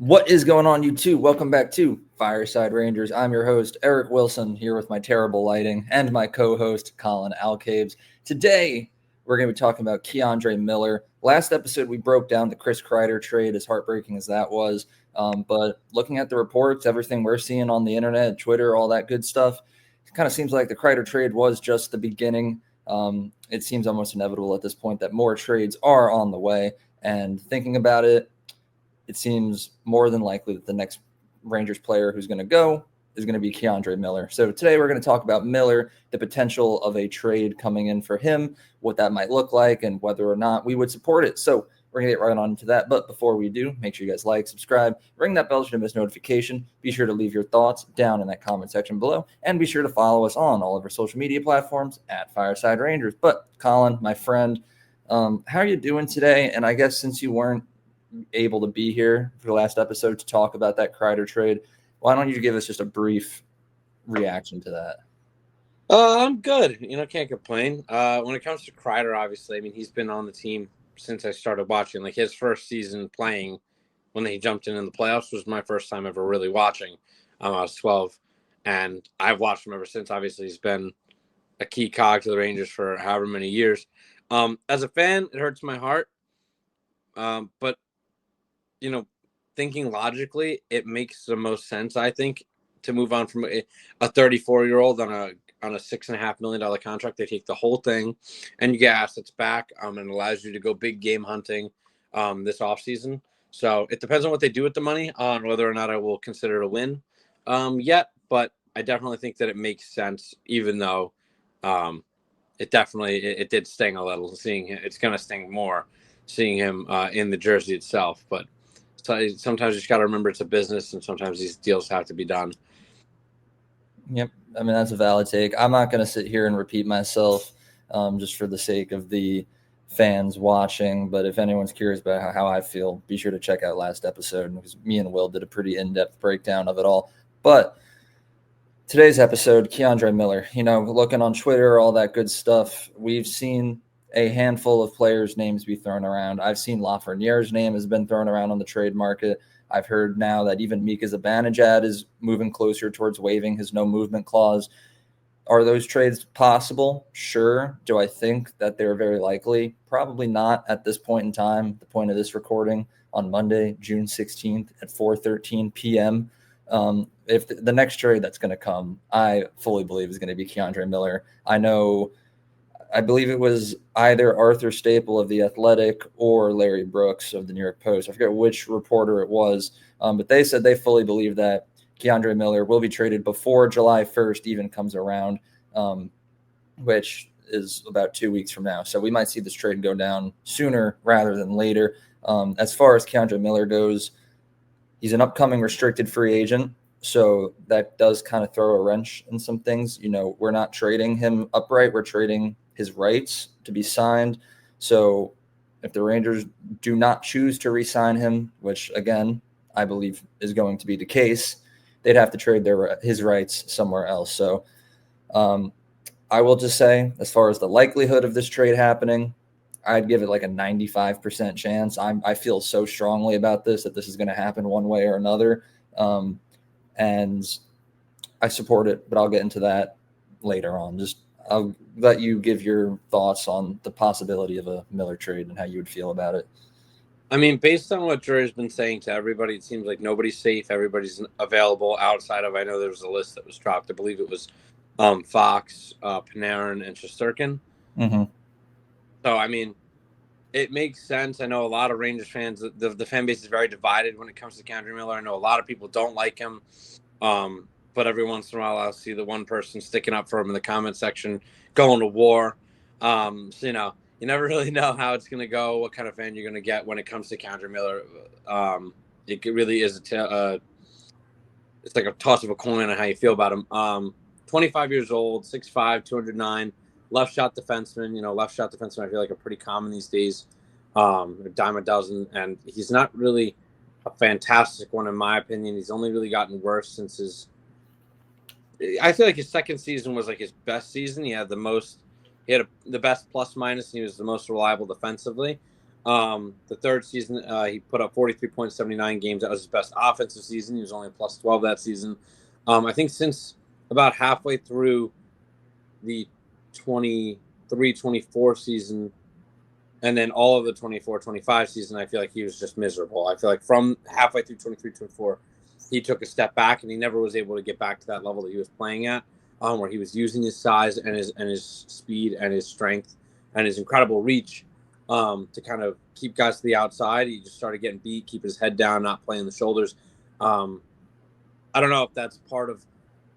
What is going on, YouTube? Welcome back to Fireside Rangers. I'm your host, Eric Wilson, here with my terrible lighting and my co-host, Colin Alcaves. Today, we're going to be talking about Keandre Miller. Last episode, we broke down the Chris Kreider trade, as heartbreaking as that was. But looking at the reports, everything we're seeing on the internet, Twitter, all that good stuff, it kind of seems like the Kreider trade was just the beginning. It seems almost inevitable at this point that more trades are on the way. And thinking about it, it seems more than likely that the next Rangers player who's going to go is going to be Keandre Miller. So today we're going to talk about Miller, the potential of a trade coming in for him, what that might look like, and whether or not we would support it. So we're going to get right on into that. But before we do, make sure you guys like, subscribe, ring that bell to miss notification. Be sure to leave your thoughts down in that comment section below. And be sure to follow us on all of our social media platforms at Fireside Rangers. But Colin, my friend, how are you doing today? And I guess since you weren't able to be here for the last episode to talk about that Kreider trade, why don't you give us just a brief reaction to that? I'm good. Can't complain. When it comes to Kreider, obviously, he's been on the team since I started watching. Like his first season playing when he jumped in the playoffs was my first time ever really watching. I was 12, and I've watched him ever since. Obviously, he's been a key cog to the Rangers for however many years. As a fan, it hurts my heart. But thinking logically, it makes the most sense, I think, to move on from a 34-year-old on a $6.5 million contract. They take the whole thing, and you get assets back, and it allows you to go big game hunting this offseason. So it depends on what they do with the money, on whether or not I will consider it a win yet. But I definitely think that it makes sense, even though it did sting a little. Seeing him, it's going to sting more seeing him in the jersey itself, but sometimes you just got to remember it's a business, and sometimes these deals have to be done. Yep. That's a valid take. I'm not going to sit here and repeat myself just for the sake of the fans watching. But if anyone's curious about how I feel, be sure to check out last episode, because me and Will did a pretty in-depth breakdown of it all. But today's episode, Keandre Miller, looking on Twitter, all that good stuff, we've seen a handful of players' names be thrown around. I've seen Lafreniere's name has been thrown around on the trade market. I've heard now that even Mika Zibanejad is moving closer towards waiving his no-movement clause. Are those trades possible? Sure. Do I think that they're very likely? Probably not at this point in time, the point of this recording on Monday, June 16th at 4:13 p.m. If the next trade that's going to come, I fully believe is going to be Keandre Miller. I believe it was either Arthur Staple of The Athletic or Larry Brooks of the New York Post. I forget which reporter it was, but they said they fully believe that Keandre Miller will be traded before July 1st even comes around, which is about 2 weeks from now. So we might see this trade go down sooner rather than later. As far as Keandre Miller goes, he's an upcoming restricted free agent. So that does kind of throw a wrench in some things. We're not trading him upright. We're trading his rights to be signed. So if the Rangers do not choose to re-sign him, which, again, I believe is going to be the case, they'd have to trade his rights somewhere else. So I will just say, as far as the likelihood of this trade happening, I'd give it like a 95% chance. I feel so strongly about this, that this is going to happen one way or another. And I support it, but I'll get into that later on. I'll let you give your thoughts on the possibility of a Miller trade and how you would feel about it. Based on what Drury's been saying to everybody, it seems like nobody's safe. Everybody's available outside of, I know there was a list that was dropped. I believe it was Fox, Panarin, and Shesterkin. Mm-hmm. So, it makes sense. I know a lot of Rangers fans, the fan base is very divided when it comes to Keandre Miller. I know a lot of people don't like him. But every once in a while, I'll see the one person sticking up for him in the comment section, going to war. You never really know how it's going to go, what kind of fan you're going to get when it comes to Keandre Miller. It really is it's like a toss of a coin on how you feel about him. 25 years old, 6'5", 209, left shot defenseman. Left shot defenseman I feel like are pretty common these days. A dime a dozen, and he's not really a fantastic one in my opinion. He's only really gotten worse since I feel like his second season was like his best season. He had the best plus minus, and he was the most reliable defensively. The third season, he put up 43 points, 79 games. That was his best offensive season. He was only a plus 12 that season. I think since about halfway through the 23-24 season, and then all of the 24-25 season, I feel like he was just miserable. I feel like from halfway through 23-24, he took a step back, and he never was able to get back to that level that he was playing at, where he was using his size and his speed and his strength and his incredible reach to kind of keep guys to the outside. He just started getting beat, keep his head down, not playing the shoulders. I don't know if that's part of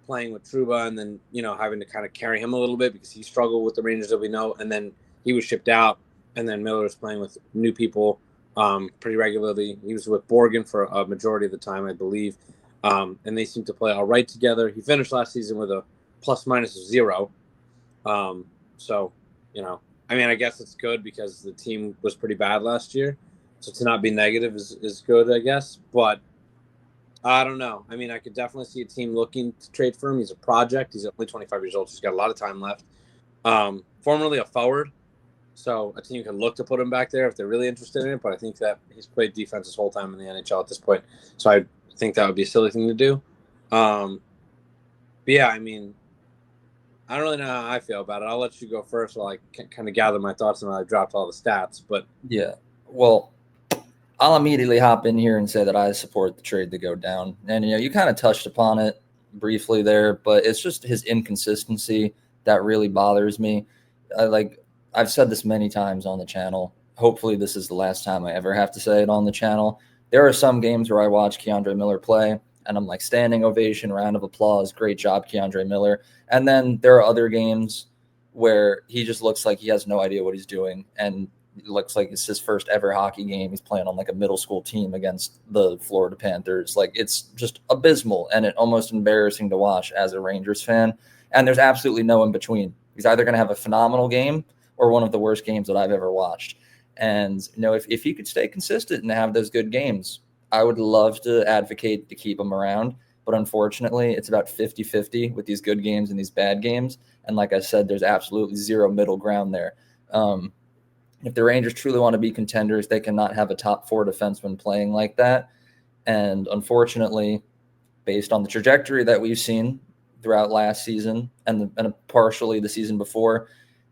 playing with Trouba and then, having to kind of carry him a little bit because he struggled with the Rangers that we know. And then he was shipped out, and then Miller was playing with new people pretty regularly. He was with Borgen for a majority of the time, I believe. And they seemed to play all right together. He finished last season with a plus-minus of 0. So, I guess it's good because the team was pretty bad last year. So to not be negative is good, I guess. But I don't know. I could definitely see a team looking to trade for him. He's a project. He's only 25 years old, so he's got a lot of time left. Formerly a forward, so a team can look to put him back there if they're really interested in it. But I think that he's played defense his whole time in the NHL at this point, so I think that would be a silly thing to do. But yeah, I don't really know how I feel about it. I'll let you go first while I kind of gather my thoughts and I dropped all the stats. But Yeah, well, I'll immediately hop in here and say that I support the trade to go down. And, you kind of touched upon it briefly there, but it's just his inconsistency that really bothers me. I've said this many times on the channel. Hopefully this is the last time I ever have to say it on the channel. There are some games where I watch Keandre Miller play and I'm like, standing ovation, round of applause, great job, Keandre Miller. And then there are other games where he just looks like he has no idea what he's doing, and it looks like it's his first ever hockey game. He's playing on like a middle school team against the Florida Panthers. Like, it's just abysmal and it almost embarrassing to watch as a Rangers fan. And there's absolutely no in between. He's either going to have a phenomenal game or one of the worst games that I've ever watched. And, if he could stay consistent and have those good games, I would love to advocate to keep him around. But unfortunately, it's about 50-50 with these good games and these bad games. And like I said, there's absolutely zero middle ground there. If the Rangers truly want to be contenders, they cannot have a top 4 defenseman playing like that. And unfortunately, based on the trajectory that we've seen throughout last season and partially the season before,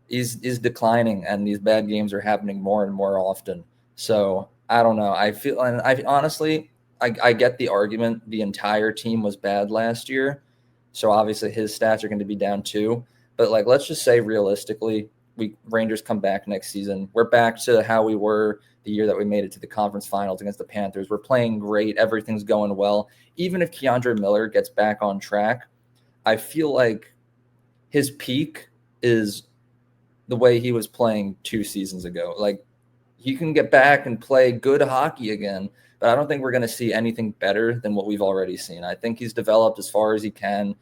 is declining, and these bad games are happening more and more often. So I don't know. I feel, and I honestly, I get the argument. The entire team was bad last year, so obviously his stats are going to be down too. But let's just say realistically, Rangers come back next season. We're back to how we were the year that we made it to the conference finals against the Panthers. We're playing great. Everything's going well. Even if Keandre Miller gets back on track, I feel like his peak is the way he was playing 2 seasons ago. Like, he can get back and play good hockey again, but I don't think we're going to see anything better than what we've already seen. I think he's developed as far as he can.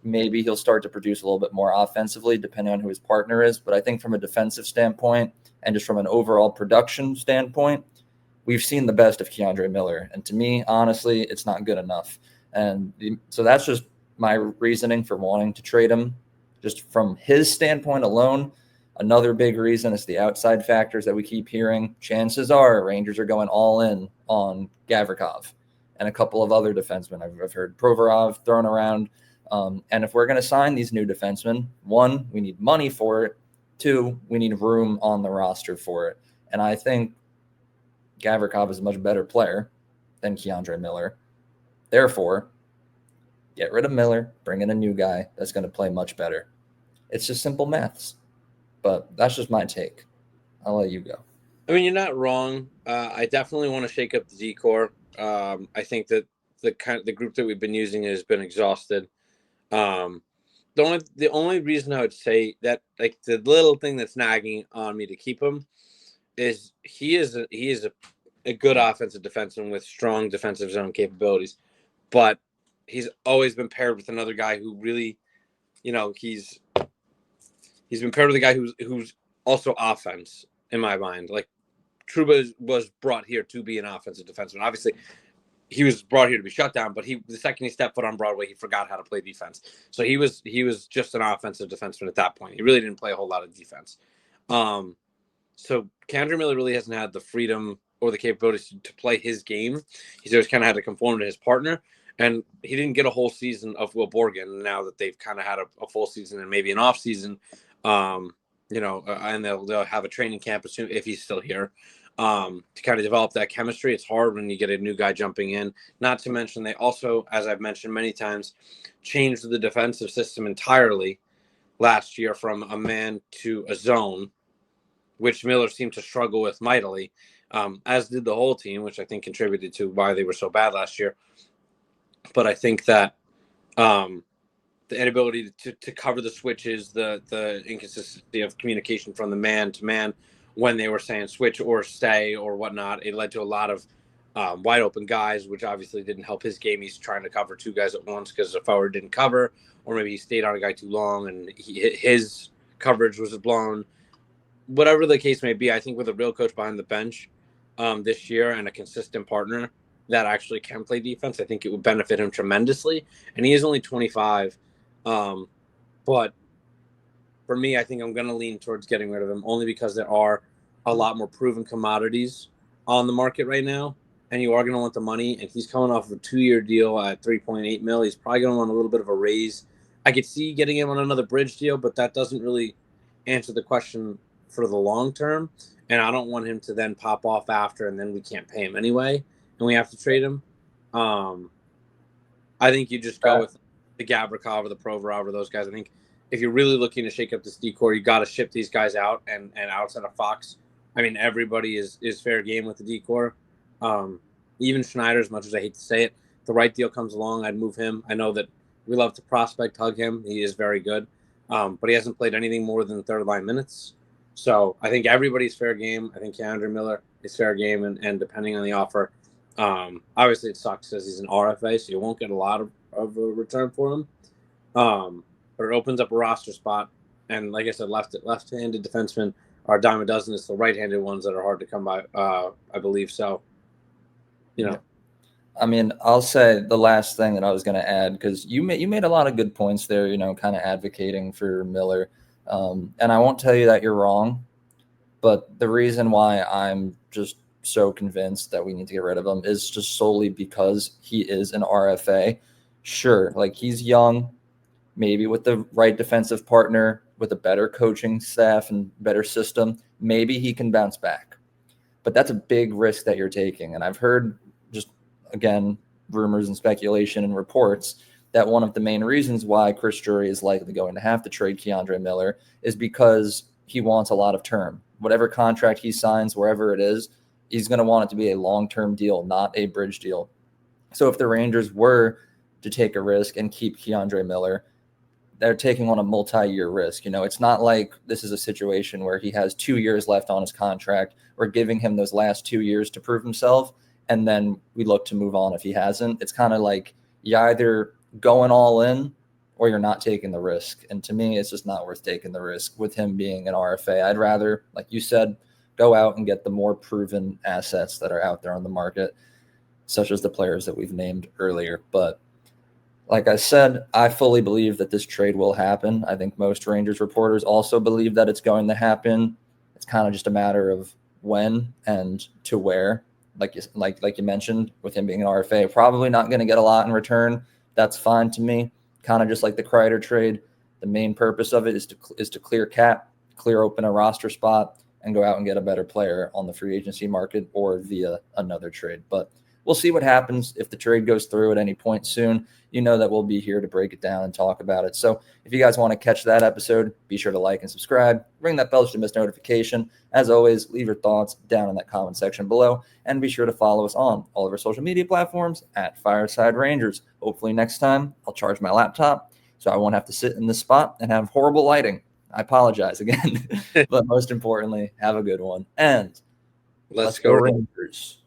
Maybe he'll start to produce a little bit more offensively, depending on who his partner is. But I think from a defensive standpoint and just from an overall production standpoint, we've seen the best of Keandre Miller. And to me, honestly, it's not good enough. And so that's just my reasoning for wanting to trade him. Just from his standpoint alone, another big reason is the outside factors that we keep hearing. Chances are Rangers are going all in on Gavrikov and a couple of other defensemen. I've heard Provorov thrown around. And if we're going to sign these new defensemen, 1, we need money for it. 2, we need room on the roster for it. And I think Gavrikov is a much better player than Keandre Miller. Therefore, get rid of Miller, bring in a new guy that's going to play much better. It's just simple maths. But that's just my take. I'll let you go. You're not wrong. I definitely want to shake up the decor. I think that the group that we've been using has been exhausted. The only reason I would say that, like, the little thing that's nagging on me to keep him is he is a good offensive defenseman with strong defensive zone capabilities, but he's always been paired with another guy who really, he's been paired with a guy who's also offense in my mind. Like, Trouba was brought here to be an offensive defenseman. Obviously, he was brought here to be shut down, but the second he stepped foot on Broadway, he forgot how to play defense. So he was just an offensive defenseman at that point. He really didn't play a whole lot of defense. So Keandre Miller really hasn't had the freedom or the capabilities to play his game. He's always kind of had to conform to his partner. And he didn't get a whole season of Will Borgen. Now that they've kind of had a full season and maybe an off season, and they'll have a training camp if he's still here, to kind of develop that chemistry. It's hard when you get a new guy jumping in. Not to mention they also, as I've mentioned many times, changed the defensive system entirely last year from a man to a zone, which Miller seemed to struggle with mightily, as did the whole team, which I think contributed to why they were so bad last year. But I think that the inability to cover the switches, the inconsistency of communication from the man to man when they were saying switch or stay or whatnot, it led to a lot of wide open guys, which obviously didn't help his game. He's trying to cover two guys at once because the forward didn't cover, or maybe he stayed on a guy too long and his coverage was blown. Whatever the case may be, I think with a real coach behind the bench this year and a consistent partner that actually can play defense, I think it would benefit him tremendously. And he is only 25. But for me, I think I'm going to lean towards getting rid of him only because there are a lot more proven commodities on the market right now. And you are going to want the money. And he's coming off of a 2-year deal at $3.8 million. He's probably going to want a little bit of a raise. I could see getting him on another bridge deal, but that doesn't really answer the question for the long term. And I don't want him to then pop off after and then we can't pay him anyway and we have to trade him. I think you just go with the Gavrikov or the Provorov or those guys. I think if you're really looking to shake up this decor, you got to ship these guys out. And outside of Fox, I mean, everybody is fair game with the decor. Even Schneider, as much as I hate to say it, the right deal comes along, I'd move him. I know that we love to prospect hug him. He is very good. But he hasn't played anything more than third line minutes. So I think everybody's fair game. I think Keandre Miller is fair game. And depending on the offer, obviously it sucks because he's an RFA, so you won't get a lot of a return for him. But it opens up a roster spot. And like I said, left-handed defensemen are a dime a dozen. It's the right-handed ones that are hard to come by, I believe. So, I mean, I'll say the last thing that I was going to add, because you made a lot of good points there, kind of advocating for Miller. And I won't tell you that you're wrong, but the reason why I'm just so convinced that we need to get rid of him is just solely because he is an RFA. Sure, like he's young, maybe with the right defensive partner, with a better coaching staff and better system, maybe he can bounce back. But that's a big risk that you're taking. And I've heard just, again, rumors and speculation and reports that one of the main reasons why Chris Drury is likely going to have to trade Keandre Miller is because he wants a lot of term. Whatever contract he signs, wherever it is, he's going to want it to be a long-term deal, not a bridge deal. So if the Rangers were to take a risk and keep Keandre Miller, they're taking on a multi-year risk. It's not like this is a situation where he has 2 years left on his contract. We're giving him those last 2 years to prove himself, and then we look to move on if he hasn't. It's kind of like you either going all in or you're not taking the risk. And to me, it's just not worth taking the risk with him being an RFA. I'd rather, like you said, go out and get the more proven assets that are out there on the market, such as the players that we've named earlier. But like I said, I fully believe that this trade will happen. I think most Rangers reporters also believe that it's going to happen. It's kind of just a matter of when and to where. Like you mentioned, with him being an RFA, probably not going to get a lot in return. That's fine to me. Kind of just like the Kreider trade. The main purpose of it is to clear cap, clear open a roster spot, and go out and get a better player on the free agency market or via another trade. But we'll see what happens if the trade goes through at any point soon. You know that we'll be here to break it down and talk about it. So if you guys want to catch that episode, be sure to like and subscribe. Ring that bell to miss notification. As always, leave your thoughts down in that comment section below. And be sure to follow us on all of our social media platforms at Fireside Rangers. Hopefully next time I'll charge my laptop so I won't have to sit in this spot and have horrible lighting. I apologize again. But most importantly, have a good one. And let's go Rangers.